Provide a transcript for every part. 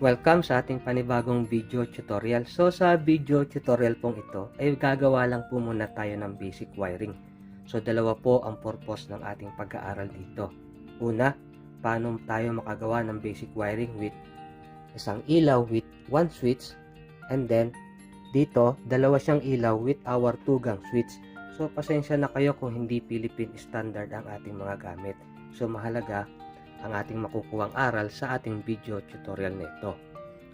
Welcome sa ating panibagong video tutorial. So sa video tutorial pong ito ay gagawa lang po muna tayo ng basic wiring. So dalawa po ang purpose ng ating pag-aaral dito. Una, paano tayo makagawa ng basic wiring with isang ilaw with one switch, and then dito dalawa siyang ilaw with our 2-gang switch. So pasensya na kayo kung hindi Philippine standard ang ating mga gamit. So mahalaga ang ating makukuhang aral sa ating video tutorial nito.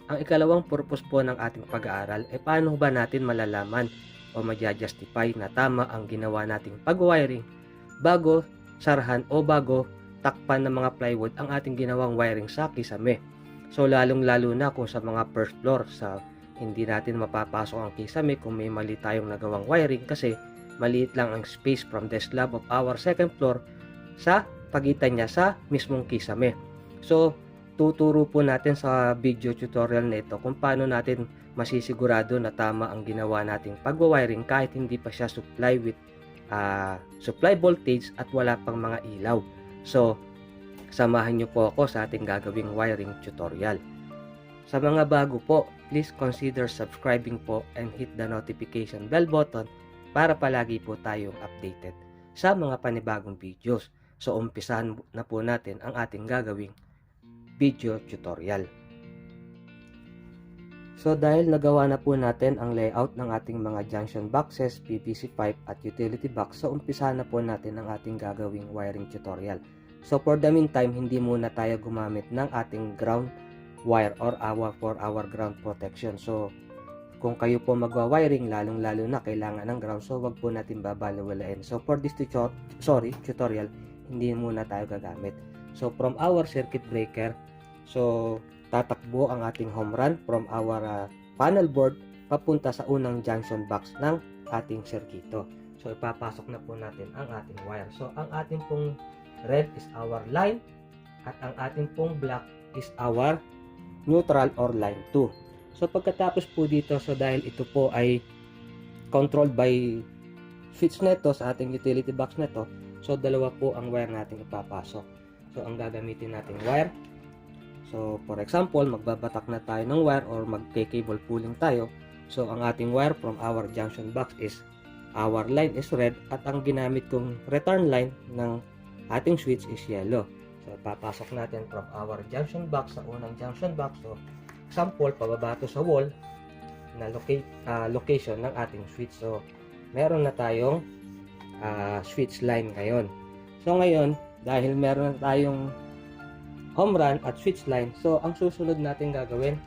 Ang ikalawang purpose po ng ating pag-aaral ay paano ba natin malalaman o ma-justify na tama ang ginawa nating pag-wiring bago sarahan o bago takpan ng mga plywood ang ating ginawang wiring sa kisame. So lalong-lalo na kung sa mga first floor, sa hindi natin mapapasok ang kisame kung may mali tayong nagawang wiring kasi maliit lang ang space from the slab of our second floor sa pagitan niya sa mismong kisame. So, tuturo po natin sa video tutorial nito kung paano natin masisigurado na tama ang ginawa nating pag-wiring kahit hindi pa siya supply with supply voltage at wala pang mga ilaw. So, samahan niyo po ako sa ating gagawing wiring tutorial. Sa mga bago po, please consider subscribing po and hit the notification bell button para palagi po tayong updated sa mga panibagong videos. So, umpisahan na po natin ang ating gagawing video tutorial. So, dahil nagawa na po natin ang layout ng ating mga junction boxes, PVC pipe at utility box, so umpisahan na po natin ang ating gagawing wiring tutorial. So, for the meantime, hindi muna tayo gumamit ng ating ground wire or for our ground protection. So, kung kayo po magwa-wiring, lalong-lalo na kailangan ng ground, so wag po natin babalewalain. So, for this tutorial, hindi muna tayo gagamit. So from our circuit breaker, so tatakbo ang ating home run from our panel board papunta sa unang junction box ng ating circuito. So ipapasok na po natin ang ating wire. So ang ating pong red is our line at ang ating pong black is our neutral or line 2. So pagkatapos po dito, so dahil ito po ay controlled by switch neto sa ating utility box neto, so dalawa po ang wire natin ipapasok. So ang gagamitin nating wire, so for example magbabatak na tayo ng wire or magke-cable pulling tayo. So ang ating wire from our junction box is, our line is red at ang ginamit kong return line ng ating switch is yellow. So ipapasok natin from our junction box sa unang junction box. So example, pababa to sa wall na location ng ating switch. So meron na tayong switch line ngayon. So ngayon, dahil meron na tayong home run at switch line, so ang susunod natin gagawin,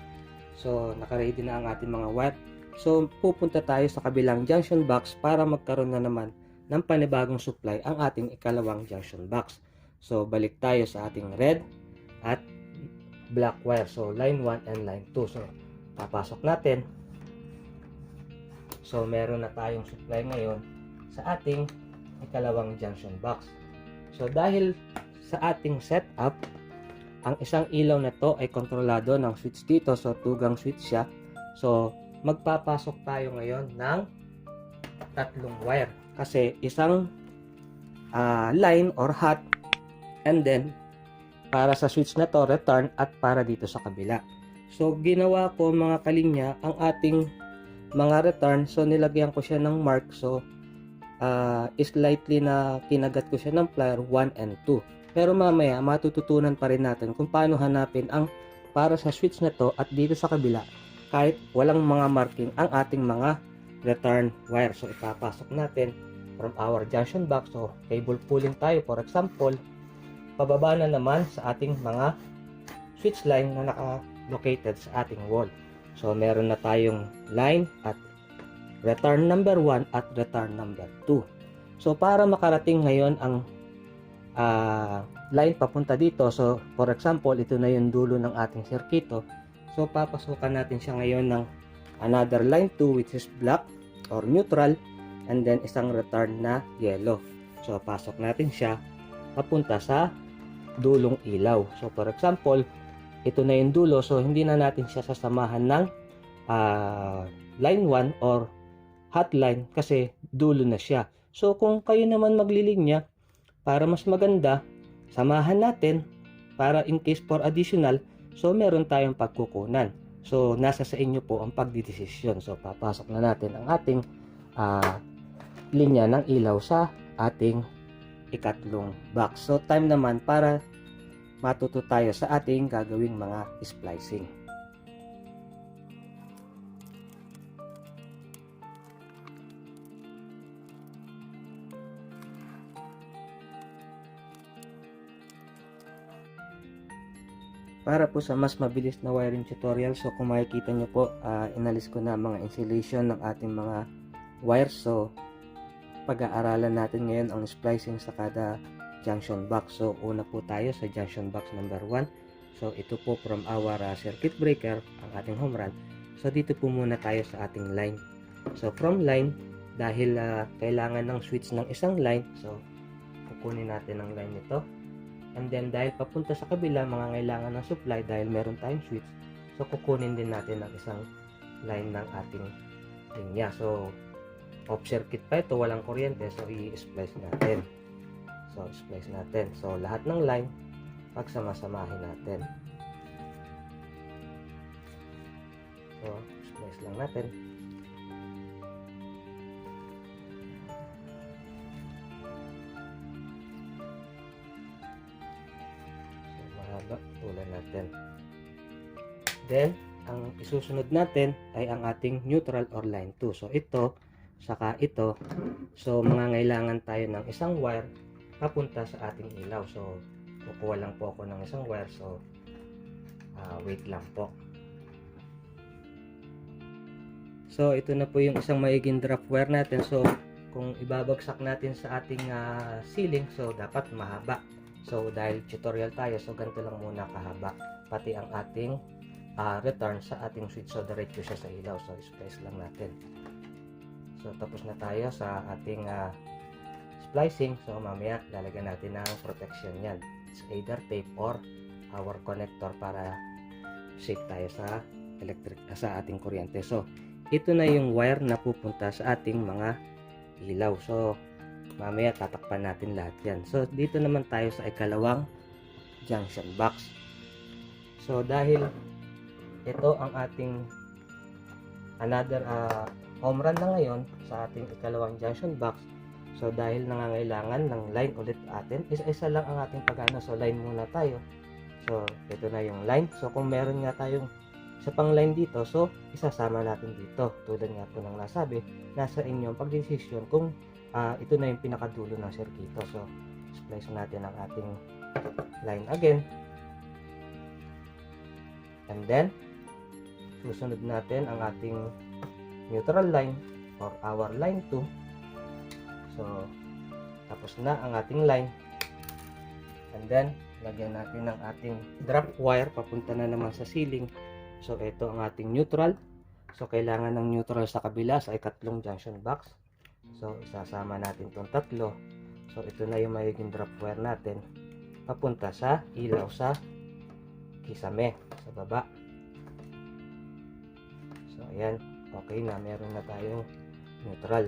so naka-ready na ang ating mga wire. So pupunta tayo sa kabilang junction box para magkaroon na naman ng panibagong supply ang ating ikalawang junction box. So balik tayo sa ating red at black wire. So line 1 and line 2. So papasok natin. So meron na tayong supply ngayon sa ating ikalawang junction box. So dahil sa ating setup, ang isang ilaw na to ay kontrolado ng switch dito. So 2-gang switch siya. So magpapasok tayo ngayon ng tatlong wire. Kasi isang line or hot, and then para sa switch na to return at para dito sa kabila. So ginawa ko mga kalinya ang ating mga return. So nilagyan ko siya ng mark. So slightly na kinagat ko siya ng plier 1 and 2. Pero mamaya matututunan pa rin natin kung paano hanapin ang para sa switch na to at dito sa kabila kahit walang mga marking ang ating mga return wire. So ipapasok natin from our junction box. So cable pulling tayo, for example, pababa na naman sa ating mga switch line na naka-located sa ating wall. So meron na tayong line at return number 1 at return number 2. So para makarating ngayon ang line papunta dito, so for example ito na yung dulo ng ating circuito. So papasukan natin siya ngayon ng another line 2 which is black or neutral, and then isang return na yellow. So pasok natin siya papunta sa dulong ilaw. So for example ito na yung dulo, so hindi na natin siya sasamahan ng line 1 or hotline kasi dulo na siya. So kung kayo naman maglilinya para mas maganda, samahan natin para in case for additional, So meron tayong pagkukunan. So nasa sa inyo po ang pagdidesisyon. So papasok na natin ang ating linya ng ilaw sa ating ikatlong box. So time naman para matuto tayo sa ating gagawing mga splicing. Para po sa mas mabilis na wiring tutorial, so kung makikita nyo po, inalis ko na mga insulation ng ating mga wires. So pag-aaralan natin ngayon ang splicing sa kada junction box. So una po tayo sa junction box number 1. So ito po from our circuit breaker, ang ating home run. So dito po muna tayo sa ating line. So from line, dahil kailangan ng switch ng isang line, so kukunin natin ang line nito. And then dahil papunta sa kabila, mga kailangan ng supply dahil meron tayong switch. So kukunin din natin ang isang line ng ating linya. So off circuit pa ito, walang kuryente. So i-splice natin. So splice natin. So lahat ng line pagsama-samahin natin. So splice lang natin. Tulan natin. Then, ang isusunod natin ay ang ating neutral or line 2. So, ito, saka ito. So, mangangailangan tayo ng isang wire papunta sa ating ilaw. So, kukuha lang po ako ng isang wire. So, wait lang po. So, ito na po yung isang maiging drop wire natin. So, kung ibabagsak natin sa ating ceiling, so, dapat mahaba. So dahil tutorial tayo, so ganito lang muna kahaba, pati ang ating return sa ating switch. So diretso siya sa ilaw. So splice lang natin. So tapos na tayo sa ating splicing. So mamaya lalagyan natin ng protection yan. It's either tape or our connector para safe tayo sa sa ating kuryente. So ito na yung wire na pupunta sa ating mga ilaw. So mamaya tatakpan natin lahat yan. So dito naman tayo sa ikalawang junction box. So dahil ito ang ating another home run na ngayon sa ating ikalawang junction box. So dahil nangangailangan ng line ulit atin, isa-isa lang ang ating pagano. So line muna tayo. So ito na yung line. So kung meron nga tayong sa pang line dito, so isasama natin dito. Tulad nga po ng nasabi, nasa inyong pagdesisyon kung ito na yung pinakadulo ng circuito. So splice natin ang ating line again, and then susunod natin ang ating neutral line or our line 2. So tapos na ang ating line, and then lagyan natin ng ating drop wire papunta na naman sa ceiling. So ito ang ating neutral. So kailangan ng neutral sa kabila sa ikatlong junction box. So isasama natin itong tatlo. So ito na yung magiging drop wire natin papunta sa ilaw sa kisame sa baba. So ayan, okay na, meron na tayong neutral.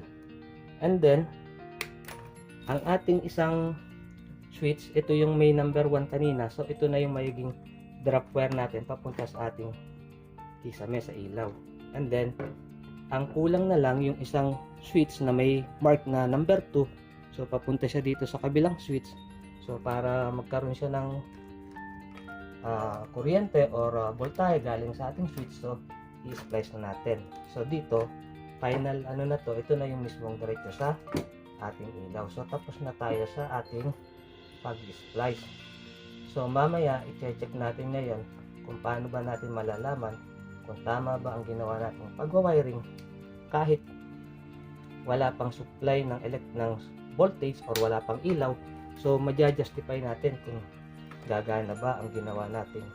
And then ang ating isang switch, ito yung may number 1 kanina. So ito na yung magiging drop wire natin papunta sa ating kisame sa ilaw. And then ang kulang na lang yung isang switch na may mark na number 2. So papunta siya dito sa kabilang switch. So para magkaroon siya ng kuryente or voltahe galing sa ating switch, so i-splice na natin. So dito, final ano na to, ito na yung mismong diretso sa ating ilaw. So tapos na tayo sa ating pag-splice. So mamaya i-check natin ngayon kung paano ba natin malalaman kung tama ba ang ginawa natin pagwa-wiring kahit wala pang supply ng voltage or wala pang ilaw. So ma-justify natin kung gagana ba ang ginawa nating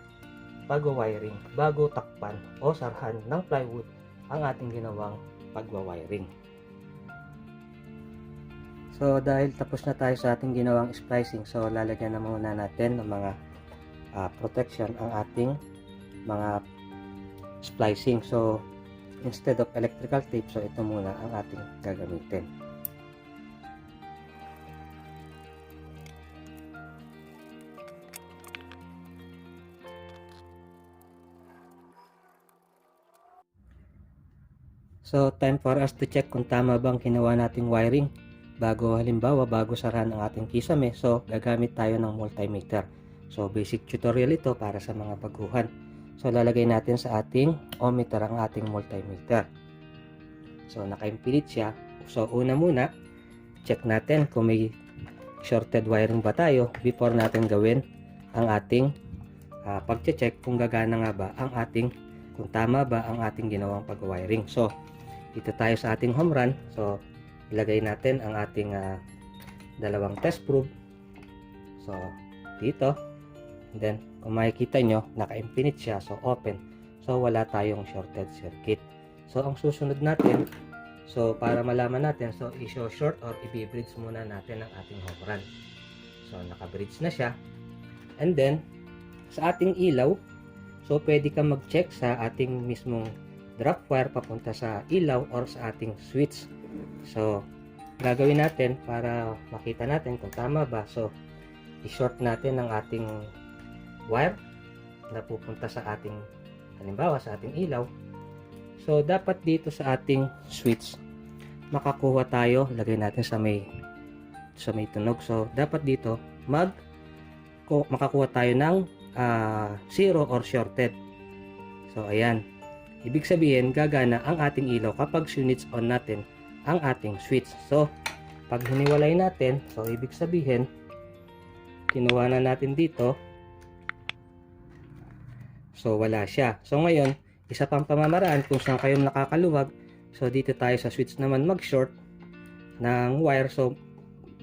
pagwa-wiring bago takpan o sarhan ng plywood ang ating ginawang pagwa-wiring. So dahil tapos na tayo sa ating ginawang splicing, so lalagyan na muna natin ng mga protection ang ating mga splicing. So instead of electrical tape, so ito muna ang ating gagamitin. So, time for us to check kung tama bang ginawa nating wiring halimbawa bago sarahan ang ating kisame. So, gagamit tayo ng multimeter. So, basic tutorial ito para sa mga baguhan. So, lalagay natin sa ating ohmmeter ang ating multimeter. So, naka-infinite siya. So, una muna, check natin kung may shorted wiring ba tayo before natin gawin ang ating pag-check kung gagana nga ba kung tama ba ang ating ginawang pag-wiring. So, dito tayo sa ating home run. So, ilagay natin ang ating dalawang test probe. So, dito. And then, kung makikita nyo, naka-infinite siya. So, open. So, wala tayong shorted circuit. So, ang susunod natin, so, para malaman natin, so, i-show short or i-bridge muna natin ang ating home run. So, naka-bridge na siya. And then, sa ating ilaw, so, pwede ka mag-check sa ating mismong drop wire papunta sa ilaw or sa ating switch. So, gagawin natin para makita natin kung tama ba. So, i-short natin ang ating wire na pupunta sa ating, halimbawa sa ating ilaw. So, dapat dito sa ating switch, makakuha tayo, lagay natin sa may tunog. So, dapat dito, makakuha tayo ng zero or shorted. So, ayan. Ibig sabihin, gagana ang ating ilaw kapag switch on natin ang ating switch. So, pag hiniwalay natin, so, ibig sabihin, kinuha na natin dito. So, wala siya. So, ngayon, isa pang pamamaraan kung saan kayo nakakaluwag. So, dito tayo sa switch naman mag-short ng wire. So,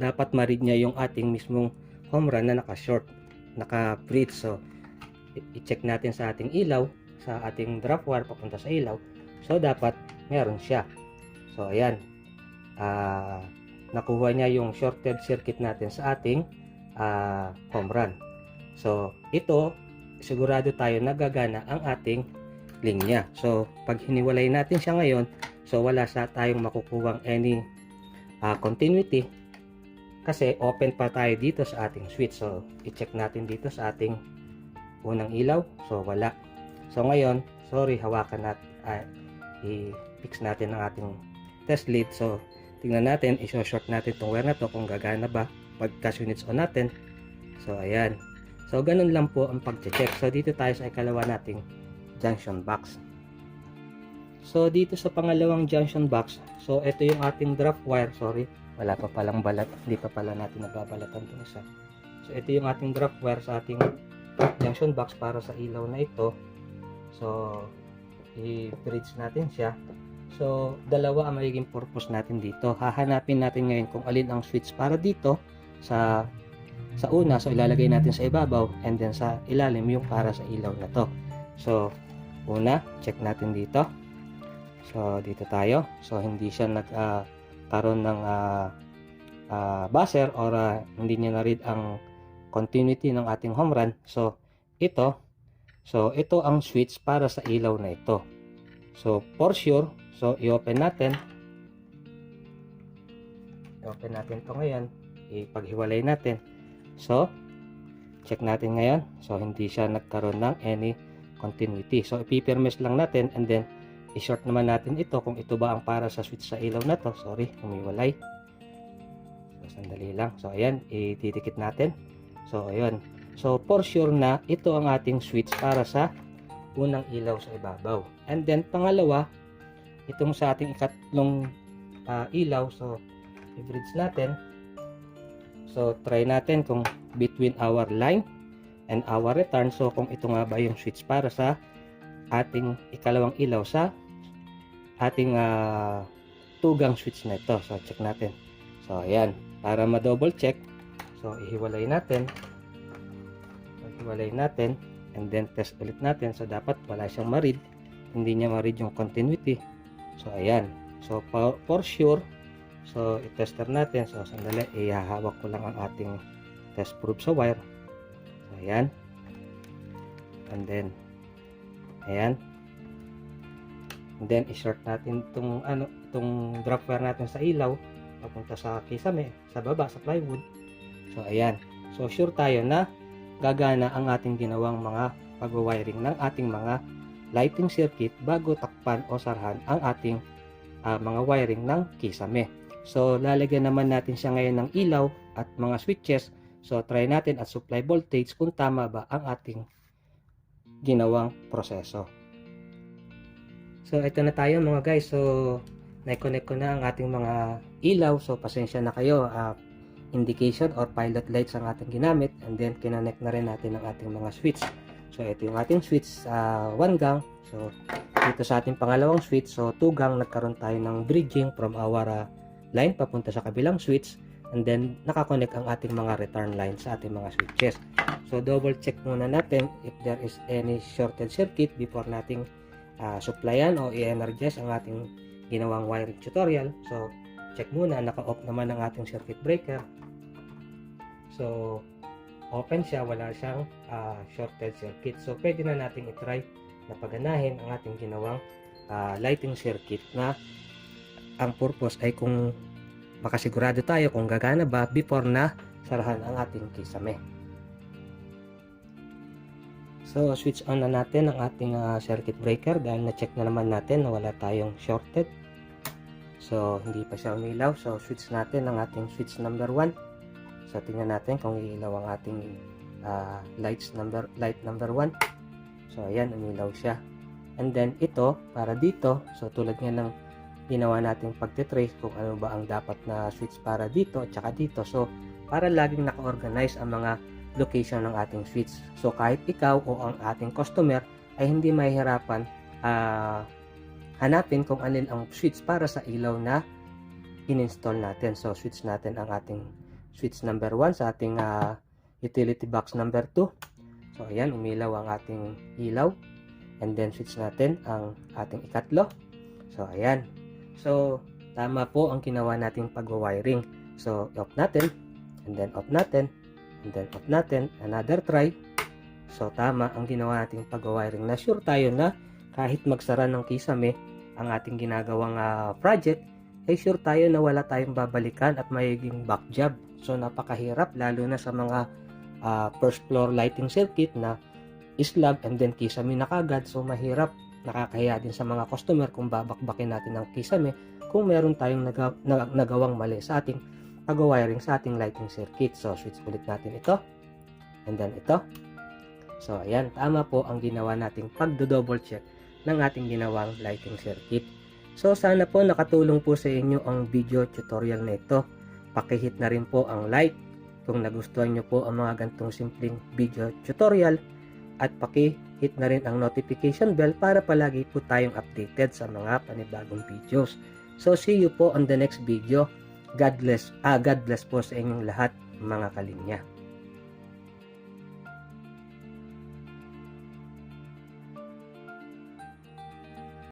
dapat ma-read niya yung ating mismong home run na naka-short, naka-bridge. So, i-check natin sa ating ilaw, sa ating drop wire papunta sa ilaw. So, dapat meron siya. So, ayan. Nakuha niya yung shorted circuit natin sa ating home run. So, ito, sigurado tayo nagagana ang ating linya. So, pag hiniwalay natin siya ngayon, so wala tayong makukuhang any continuity kasi open pa tayo dito sa ating switch. So, i-check natin dito sa ating unang ilaw. So, wala. So, ngayon, sorry, hawakan natin, i-fix natin ang ating test lead. So, tingnan natin, i-short natin itong wire na to kung gagana ba pagka switch on natin. So, ayan. So, ganun lang po ang pag-check. So, dito tayo sa ikalawa nating junction box. So, dito sa pangalawang junction box, so, ito yung ating drop wire. Sorry, wala pa palang balat. Hindi pa pala natin nababalatan ito isa. So, ito yung ating drop wire sa ating junction box para sa ilaw na ito. So, i-bridge natin siya. So, dalawa ang magiging purpose natin dito. Hahanapin natin ngayon kung alin ang switch para dito sa una. So, ilalagay natin sa ibabaw and then sa ilalim yung para sa ilaw na to. So, una, check natin dito. So, dito tayo. So, hindi siya nagkaroon ng buzzer or hindi niya na-read ang continuity ng ating home run. So, ito ang switch para sa ilaw na ito. So, for sure, so, i-open natin. I-open natin ito ngayon. Ipaghiwalay natin. So, check natin ngayon. So, hindi siya nagkaroon ng any continuity. So, ipipirmes lang natin and then, i-short naman natin ito kung ito ba ang para sa switch sa ilaw na to. Sorry, humiwalay. So, sandali lang. So, ayan, ididikit natin. So, ayun. So, for sure na ito ang ating switch para sa unang ilaw sa ibabaw. And then, pangalawa, itong sa ating ikatlong ilaw. So, i-bridge natin. So, try natin kung between our line and our return. So, kung ito nga ba yung switch para sa ating ikalawang ilaw sa ating tugang switch na ito. So, check natin. So, ayan. Para ma-double check. So, ihiwalay natin. Ihiwalay natin. And then, test ulit natin. So, dapat wala siyang ma-read. Hindi niya ma-read yung continuity. So, ayan. So, for sure, so, i-tester natin. So, sandali, ihahawak ko lang ang ating test probe sa wire. So, ayan. And then, ayan. And then, i-short natin itong drop wire natin sa ilaw. Papunta sa kisame, sa baba, sa plywood. So, ayan. So, sure tayo na gagana ang ating ginawang mga pag-wiring ng ating mga lighting circuit bago takpan o sarhan ang ating mga wiring ng kisame. So lalagyan naman natin siya ngayon ng ilaw at mga switches. So try natin at supply voltage kung tama ba ang ating ginawang proseso. So ito na tayo mga guys. So na-connect ko na ang ating mga ilaw. So pasensya na kayo, indication or pilot lights ang ating ginamit, and then kinonect na rin natin ang ating mga switch. So ito yung ating switch 1 gang. So dito sa ating pangalawang switch, so 2 gang, nagkaroon tayo ng bridging from our line papunta sa kabilang switch, and then nakakonect ang ating mga return line sa ating mga switches. So double check muna natin if there is any shorted circuit before nating supplyan o i-energize ang ating ginawang wiring tutorial. So check muna, naka-off naman ang ating circuit breaker. So open siya, wala siyang shorted circuit. So pwede na natin i-try na paganahin ang ating ginawang lighting circuit, na ang purpose ay kung makasigurado tayo kung gagana ba before na sarahan ang ating kisame. So switch on na natin ang ating circuit breaker dahil na-check na naman natin na wala tayong shorted. So hindi pa siya umilaw. So switch natin ang ating switch number 1. So tingnan natin kung iilaw ang ating light number 1. So ayan, umilaw siya. And then ito para dito, so tulad nga ng ginawa nating pagtitrace kung ano ba ang dapat na switch para dito at saka dito. So para laging naka-organize ang mga location ng ating switch. So kahit ikaw o ang ating customer ay hindi mahihirapan hanapin kung alin ang switch para sa ilaw na in-install natin. So switch natin ang ating switch number 1 sa ating utility box number 2. So ayan, umilaw ang ating ilaw. And then switch natin ang ating ikatlo. So ayan. So tama po ang ginawa nating pag-wiring. So off natin, and then off natin, and then off natin, another try. So tama ang ginawa nating pag-wiring, na sure tayo na kahit magsara ng kisame ang ating ginagawang project, ay sure tayo na wala tayong babalikan at mayiging back job. So napakahirap lalo na sa mga first floor lighting circuit na slab and then kisame na kagad. So mahirap, nakakahiya din sa mga customer kung babakbakin natin ang kisame kung meron tayong nagawang mali sa ating pag-wiring sa ating lighting circuit. So switch ulit natin ito, and then ito. So ayan, tama po ang ginawa nating pagdo-double check ng ating ginawang lighting circuit. So sana po nakatulong po sa inyo ang video tutorial na ito. Pakihit na rin po ang like kung nagustuhan nyo po ang mga gantong simpleng video tutorial, at pakihit na rin ang notification bell para palagi po tayong updated sa mga panibagong videos. So see you po on the next video. God bless po sa inyong lahat mga kalinya.